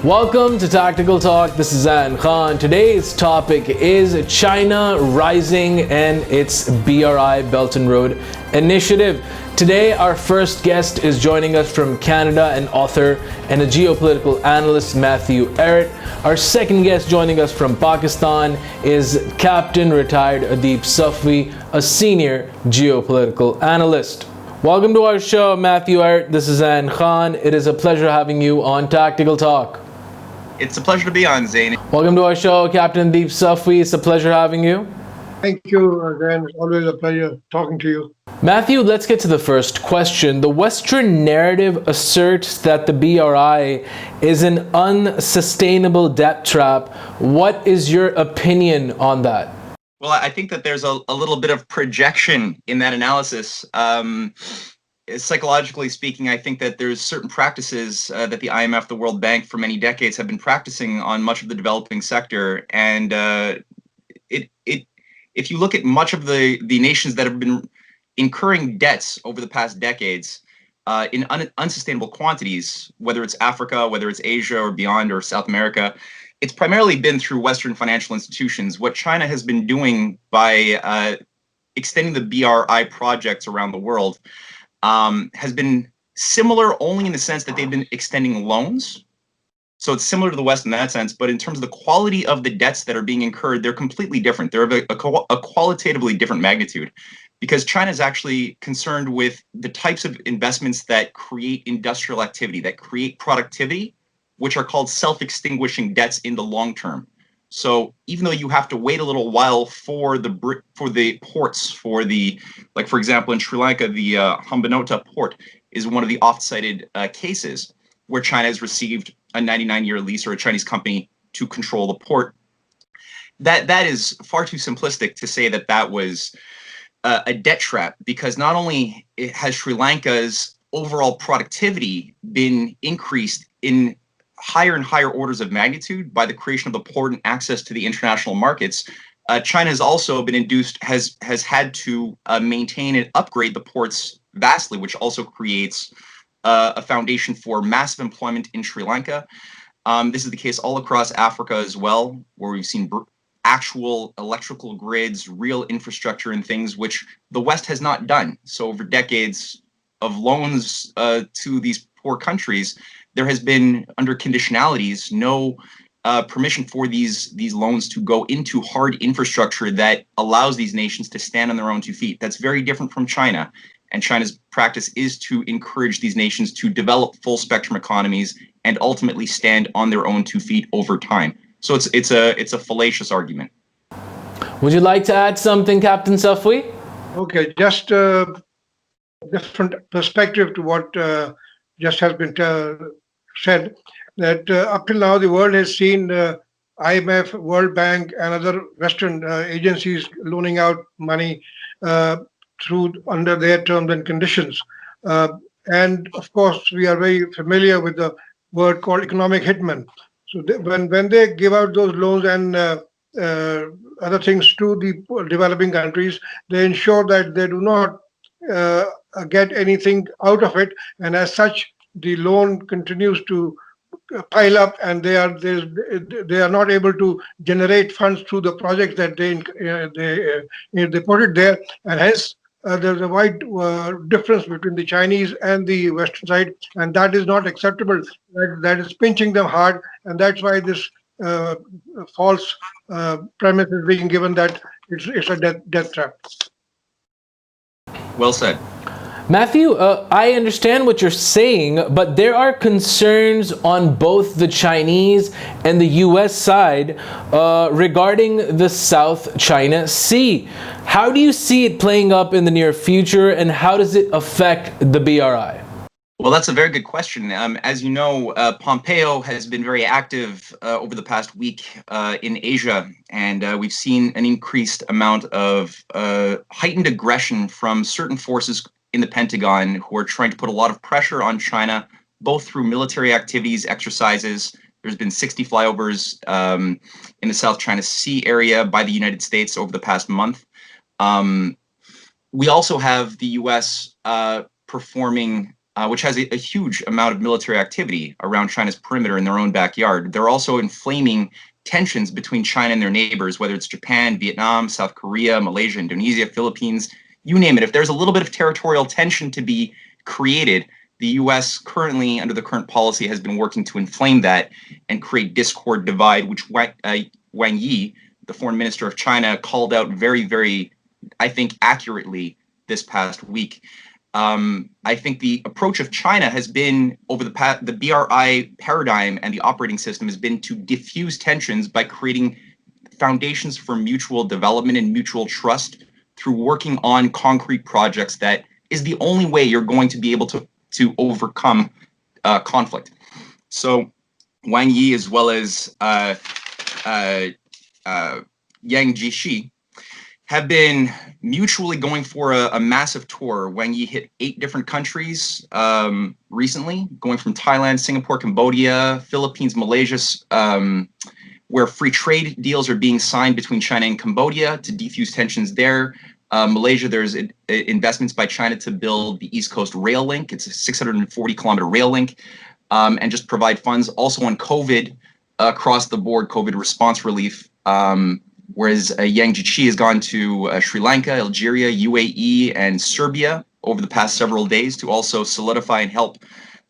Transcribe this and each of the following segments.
Welcome to Tactical Talk. This is Zain Khan. Today's topic is China rising and its BRI Belt and Road Initiative. Today, our first guest is joining us from Canada, an author and a geopolitical analyst, Matthew Ehret. Our second guest joining us from Pakistan is Captain retired Adeeb Safvi, a senior geopolitical analyst. Welcome to our show, Matthew Ehret. This is Zain Khan. It is a pleasure having you on Tactical Talk. It's a pleasure to be on, Zain. Welcome to our show, Captain Adeeb Safvi. It's a pleasure having you. Thank you, Zain. It's always a pleasure talking to you. Matthew, let's get to the first question. The Western narrative asserts that the BRI is an unsustainable debt trap. What is your opinion on that? Well, I think that there's a little bit of projection in that analysis. Psychologically speaking, I think that there's certain practices that the IMF, the World Bank, for many decades have been practicing on much of the developing sector. And if you look at much of the nations that have been incurring debts over the past decades in unsustainable quantities, whether it's Africa, whether it's Asia or beyond, or South America, it's primarily been through Western financial institutions. What China has been doing by extending the BRI projects around the world has been similar only in the sense that they've been extending loans. So it's similar to the West in that sense, but in terms of the quality of the debts that are being incurred, they're completely different. They're of a qualitatively different magnitude, because China is actually concerned with the types of investments that create industrial activity, that create productivity, which are called self-extinguishing debts in the long term. So even though you have to wait a little while for the ports, like for example in Sri Lanka, the Hambantota port is one of the oft-cited cases where China has received a 99-year lease, or a Chinese company, to control the port. That is far too simplistic to say that was a debt trap, because not only has Sri Lanka's overall productivity been increased in higher and higher orders of magnitude by the creation of the port and access to the international markets, China has also been has had to maintain and upgrade the ports vastly, which also creates a foundation for massive employment in Sri Lanka. This is the case all across Africa as well, where we've seen actual electrical grids, real infrastructure and things which the West has not done. So over decades of loans to these poor countries, there has been, under conditionalities, no permission for these loans to go into hard infrastructure that allows these nations to stand on their own 2 feet. That's very different from China. And China's practice is to encourage these nations to develop full spectrum economies and ultimately stand on their own 2 feet over time. So it's a fallacious argument. Would you like to add something, Captain Safvi? Okay, just a different perspective to what just has been said, that up till now the world has seen IMF, World Bank and other Western agencies loaning out money under their terms and conditions. And of course, we are very familiar with the word called economic hitmen. So when they give out those loans and other things to the developing countries, they ensure that they do not get anything out of it, and as such, the loan continues to pile up, and they are not able to generate funds through the projects that they put it there, and hence there's a wide difference between the Chinese and the Western side, and that is not acceptable. That is pinching them hard, and that's why this false premise is being given that it's a death trap. Well said. Matthew, I understand what you're saying, but there are concerns on both the Chinese and the U.S. side regarding the South China Sea. How do you see it playing up in the near future, and how does it affect the BRI? Well, that's a very good question. As you know, Pompeo has been very active over the past week in Asia, and we've seen an increased amount of heightened aggression from certain forces in the Pentagon who are trying to put a lot of pressure on China, both through military activities, exercises. There's been 60 flyovers in the South China Sea area by the United States over the past month. We also have the U.S. performing which has a huge amount of military activity around China's perimeter in their own backyard. They're also inflaming tensions between China and their neighbors, whether it's Japan, Vietnam, South Korea, Malaysia, Indonesia, Philippines, you name it. If there's a little bit of territorial tension to be created, the U.S. currently, under the current policy, has been working to inflame that and create discord, divide, which Wang Yi, the foreign minister of China, called out very, very, I think, accurately this past week. I think the approach of China has been, over the BRI paradigm and the operating system, has been to diffuse tensions by creating foundations for mutual development and mutual trust through working on concrete projects. That is the only way you're going to be able to overcome conflict. So Wang Yi, as well as Yang Jiechi, have been mutually going for a massive tour. Wang Yi hit 8 different countries recently, going from Thailand, Singapore, Cambodia, Philippines, Malaysia, where free trade deals are being signed between China and Cambodia to defuse tensions there. Malaysia, there's investments by China to build the East Coast rail link. It's a 640-kilometer rail link, and just provide funds also on COVID, across the board COVID response relief. Whereas Yang Jiechi has gone to Sri Lanka, Algeria, UAE, and Serbia over the past several days to also solidify and help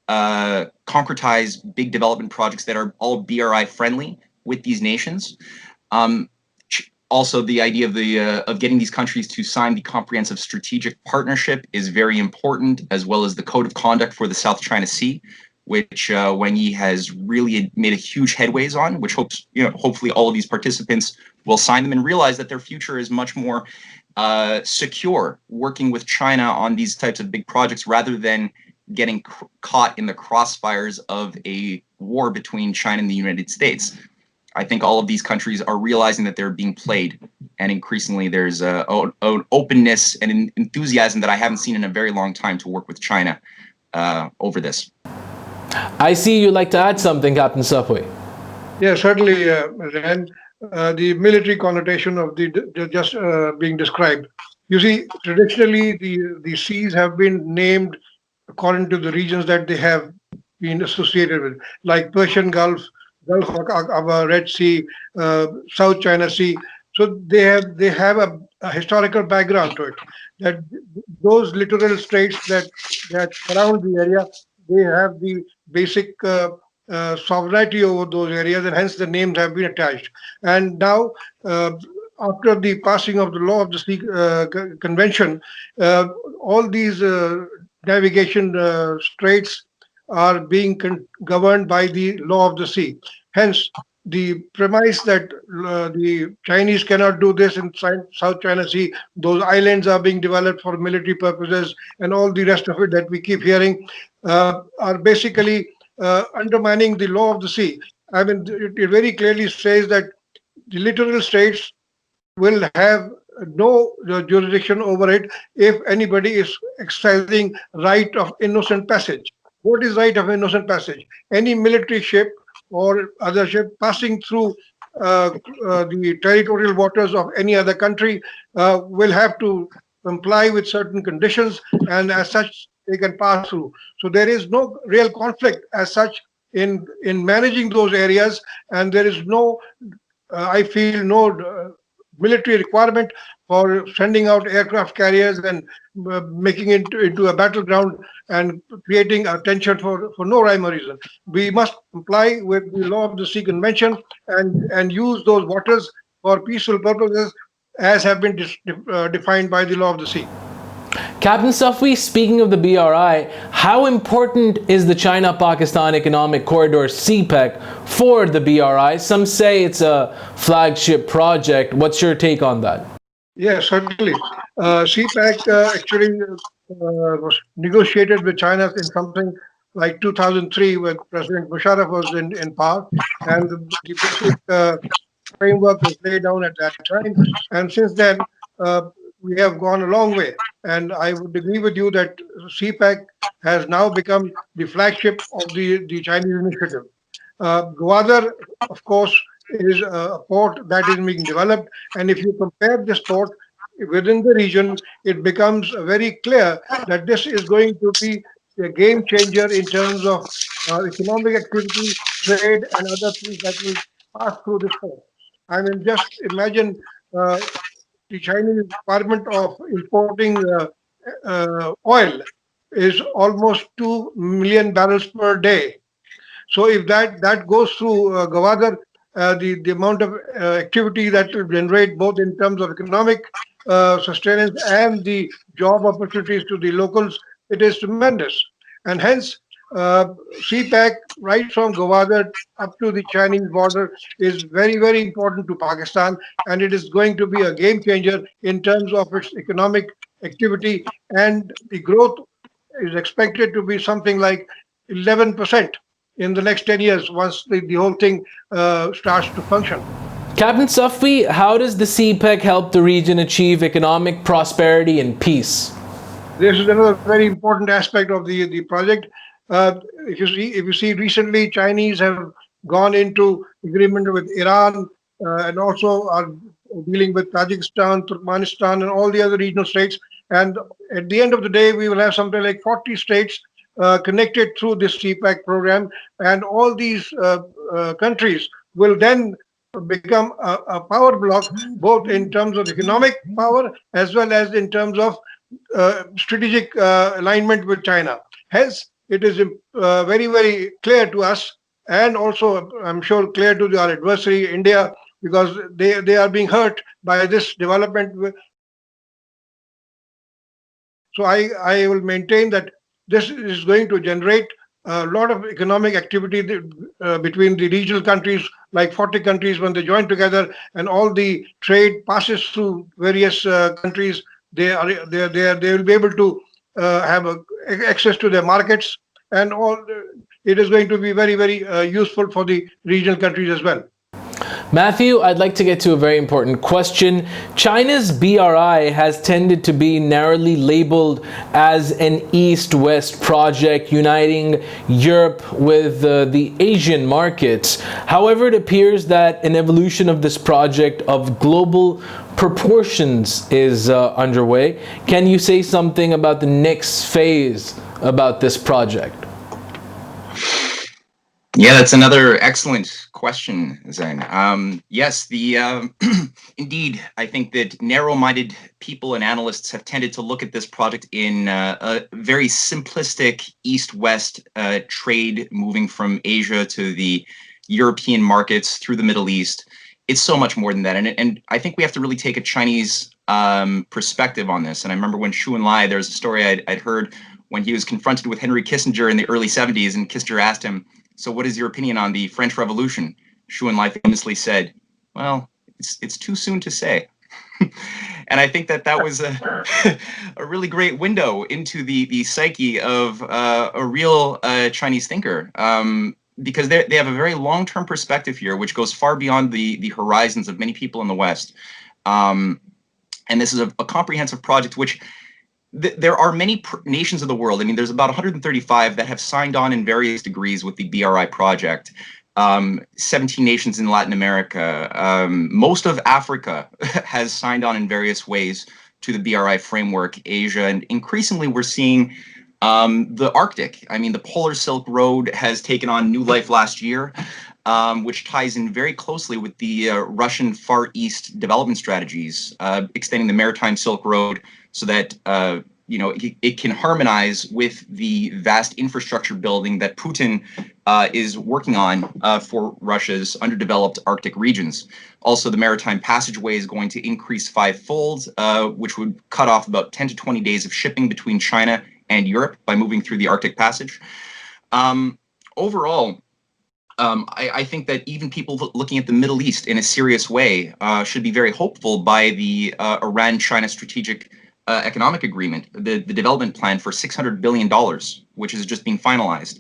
concretize big development projects that are all BRI friendly with these nations. Also, the idea of getting these countries to sign the comprehensive strategic partnership is very important, as well as the code of conduct for the South China Sea, which Wang Yi has really made a huge headways on, which hopefully all of these participants will sign them and realize that their future is much more secure working with China on these types of big projects, rather than getting caught in the crossfires of a war between China and the United States. I think all of these countries are realizing that they're being played, and increasingly there's an openness and an enthusiasm that I haven't seen in a very long time to work with China over this. I see you'd like to add something, Captain Safvi. Yeah, certainly, Zain. The military connotation of the just being described. You see, traditionally, the seas have been named according to the regions that they have been associated with, like Persian Gulf, Gulf of Aqaba, Red Sea, South China Sea. So they have a historical background to it. That those littoral straits that surround the area, they have the basic sovereignty over those areas, and hence the names have been attached. And now, after the passing of the Law of the Sea Convention, all these navigation straits are being governed by the law of the sea. Hence, the premise that the Chinese cannot do this in South China Sea, those islands are being developed for military purposes, and all the rest of it that we keep hearing are basically undermining the law of the sea. I mean, it very clearly says that the littoral states will have no jurisdiction over it if anybody is exercising right of innocent passage. What is right of innocent passage? Any military ship or other ship passing through the territorial waters of any other country will have to comply with certain conditions, and as such, they can pass through. So there is no real conflict as such in managing those areas, and there is no, I feel, no military requirement for sending out aircraft carriers and making it into a battleground and creating a tension for no rhyme or reason. We must comply with the Law of the Sea Convention and use those waters for peaceful purposes as have been defined by the Law of the Sea. Captain Safvi, speaking of the BRI, how important is the China-Pakistan Economic Corridor CPEC for the BRI? Some say it's a flagship project. What's your take on that? Yes, certainly. CPEC actually was negotiated with China in something like 2003 when President Musharraf was in power, and the basic framework was laid down at that time. And since then, we have gone a long way. And I would agree with you that CPEC has now become the flagship of the Chinese initiative. Gwadar, of course, is a port that is being developed. And if you compare this port within the region, it becomes very clear that this is going to be a game changer in terms of economic activity, trade, and other things that will pass through this port. I mean, just imagine the Chinese requirement of importing oil is almost 2 million barrels per day. So if that goes through Gwadar, the amount of activity that will generate both in terms of economic sustenance and the job opportunities to the locals, it is tremendous. And hence, CPEC, right from Gwadar up to the Chinese border, is very, very important to Pakistan, and it is going to be a game changer in terms of its economic activity, and the growth is expected to be something like 11% in the next 10 years once the whole thing starts to function. Captain Safvi, how does the CPEC help the region achieve economic prosperity and peace? This is another very important aspect of the project. If you see recently, Chinese have gone into agreement with Iran and also are dealing with Tajikistan, Turkmenistan, and all the other regional states. And at the end of the day, we will have something like 40 states connected through this CPEC program, and all these countries will then become a power block, both in terms of economic power as well as in terms of strategic alignment with China. Hence, it is very, very clear to us, and also, I'm sure, clear to our adversary, India, because they are being hurt by this development. So I will maintain that this is going to generate a lot of economic activity between the regional countries, like 40 countries when they join together, and all the trade passes through various countries. They will be able to have access to their markets, and all. It is going to be very, very useful for the regional countries as well. Matthew, I'd like to get to a very important question. China's BRI has tended to be narrowly labeled as an East-West project uniting Europe with the Asian markets. However, it appears that an evolution of this project of global proportions is underway. Can you say something about the next phase about this project? Yeah, that's another excellent question, Zain. Yes, indeed, I think that narrow-minded people and analysts have tended to look at this project in a very simplistic East-West trade moving from Asia to the European markets through the Middle East. It's so much more than that, and I think we have to really take a Chinese perspective on this. And I remember when Xu Enlai, there's a story I'd heard when he was confronted with Henry Kissinger in the early 70s, and Kissinger asked him, "So what is your opinion on the French Revolution?" Xu Enlai famously said, "Well, it's too soon to say." And I think that was a really great window into the psyche of a real Chinese thinker, because they have a very long-term perspective here, which goes far beyond the horizons of many people in the West. And this is a comprehensive project which there are many nations of the world. I mean, there's about 135 that have signed on in various degrees with the BRI project. 17 nations in Latin America. Most of Africa has signed on in various ways to the BRI framework, Asia, and increasingly we're seeing the Arctic. I mean, the Polar Silk Road has taken on new life last year, which ties in very closely with the Russian Far East development strategies, extending the Maritime Silk Road so that it can harmonize with the vast infrastructure building that Putin is working on for Russia's underdeveloped Arctic regions. Also, the maritime passageway is going to increase fivefold, which would cut off about 10 to 20 days of shipping between China and Europe by moving through the Arctic Passage. Overall, I think that even people looking at the Middle East in a serious way should be very hopeful by the Iran-China strategic economic agreement, the development plan for $600 billion, which is just being finalized.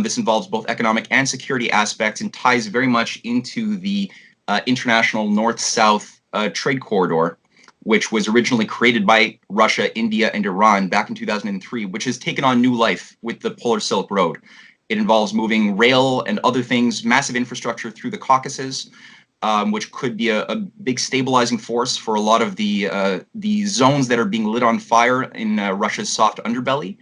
This involves both economic and security aspects and ties very much into the international north-south trade corridor, which was originally created by Russia, India, and Iran back in 2003, which has taken on new life with the Polar Silk Road. It involves moving rail and other things, massive infrastructure through the Caucasus, which could be a big stabilizing force for a lot of the zones that are being lit on fire in Russia's soft underbelly.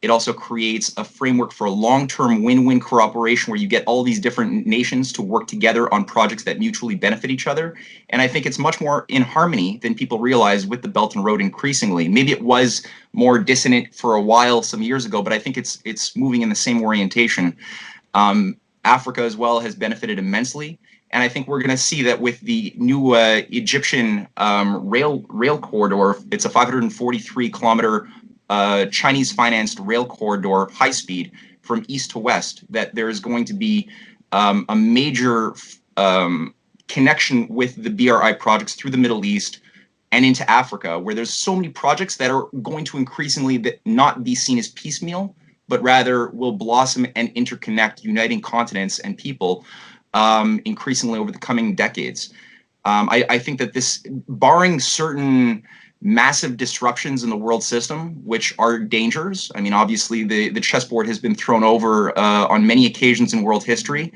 It also creates a framework for a long-term win-win cooperation where you get all these different nations to work together on projects that mutually benefit each other. And I think it's much more in harmony than people realize with the Belt and Road increasingly. Maybe it was more dissonant for a while some years ago, but I think it's moving in the same orientation. Africa as well has benefited immensely. And I think we're going to see that with the new Egyptian rail corridor. It's a 543-kilometer Chinese-financed rail corridor, high speed, from east to west, that there is going to be a major connection with the BRI projects through the Middle East and into Africa, where there's so many projects that are going to increasingly not be seen as piecemeal, but rather will blossom and interconnect, uniting continents and people increasingly over the coming decades. I think that this, barring certain massive disruptions in the world system, which are dangers. I mean, obviously, the chessboard has been thrown over on many occasions in world history,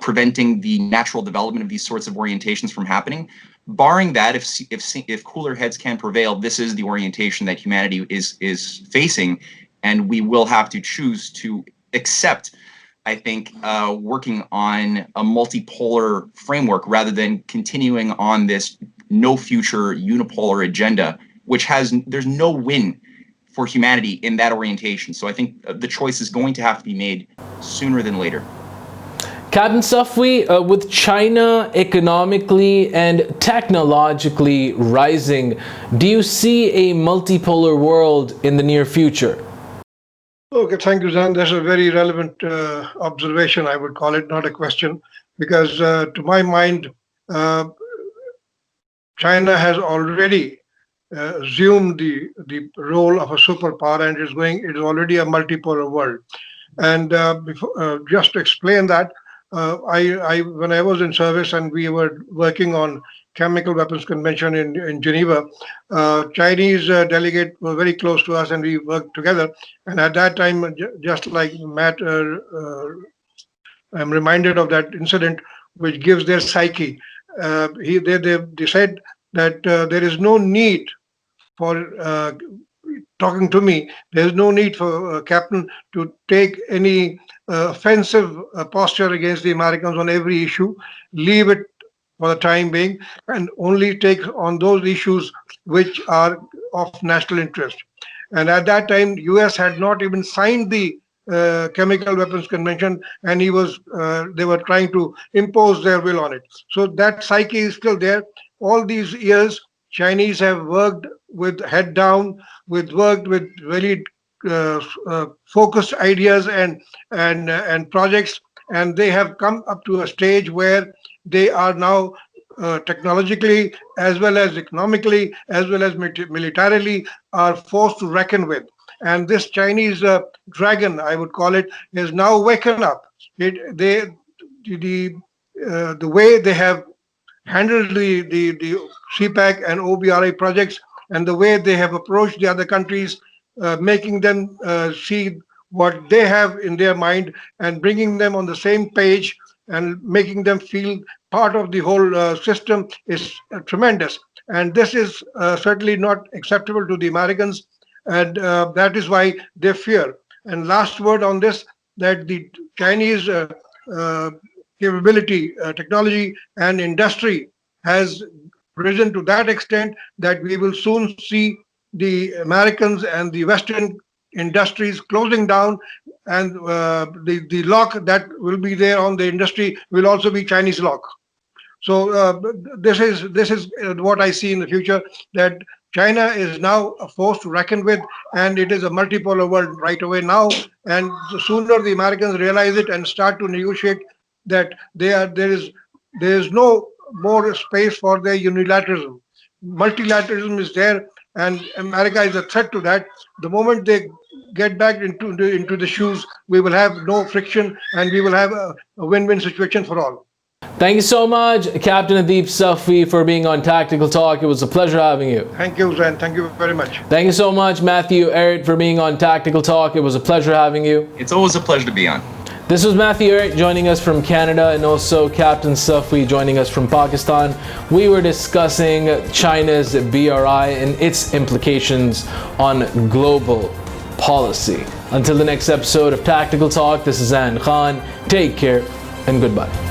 preventing the natural development of these sorts of orientations from happening. Barring that, if cooler heads can prevail, this is the orientation that humanity is facing, and we will have to choose to accept, I think, working on a multipolar framework rather than continuing on this no future unipolar agenda, which there's no win for humanity in that orientation. So I think the choice is going to have to be made sooner than later. Captain Safvi, with China economically and technologically rising, do you see a multipolar world in the near future? Okay, thank you, Zain. That's a very relevant observation, I would call it, not a question, because to my mind, China has already assumed the role of a superpower, and it is already a multipolar world. And just to explain that, when I was in service and we were working on Chemical Weapons Convention in Geneva, Chinese delegate were very close to us, and we worked together. And at that time, just like Matt, I'm reminded of that incident, which gives their psyche. They said that there is no need for talking to me. There is no need for Captain to take any offensive posture against the Americans on every issue. Leave it for the time being, and only take on those issues which are of national interest. And at that time, U.S. had not even signed the Chemical Weapons Convention, and they were trying to impose their will on it. So that psyche is still there. All these years, Chinese have worked with head down, worked with very focused ideas and projects, and they have come up to a stage where they are now technologically, as well as economically, as well as militarily, are forced to reckon with. And this Chinese dragon, I would call it, is now waken up. The way they have handled the CPEC and OBRI projects, and the way they have approached the other countries, making them see what they have in their mind and bringing them on the same page and making them feel part of the whole system is tremendous. And this is certainly not acceptable to the Americans, and that is why they fear. And last word on this, that the Chinese capability, technology and industry has risen to that extent that we will soon see the Americans and the Western industries closing down, and the lock that will be there on the industry will also be Chinese lock. So this is what I see in the future, that China is now a force to reckon with, and it is a multipolar world right away now. And the sooner the Americans realize it and start to negotiate, that there is no more space for their unilateralism. Multilateralism is there, and America is a threat to that. The moment they get back into the shoes, we will have no friction, and we will have a win-win situation for all. Thank you so much, Captain Adeeb Safvi, for being on Tactical Talk. It was a pleasure having you. Thank you, Zain. Thank you very much. Thank you so much, Matthew Ehret, for being on Tactical Talk. It was a pleasure having you. It's always a pleasure to be on. This was Matthew Ehret joining us from Canada, and also Captain Safvi joining us from Pakistan. We were discussing China's BRI and its implications on global policy. Until the next episode of Tactical Talk, this is Zain Khan. Take care and goodbye.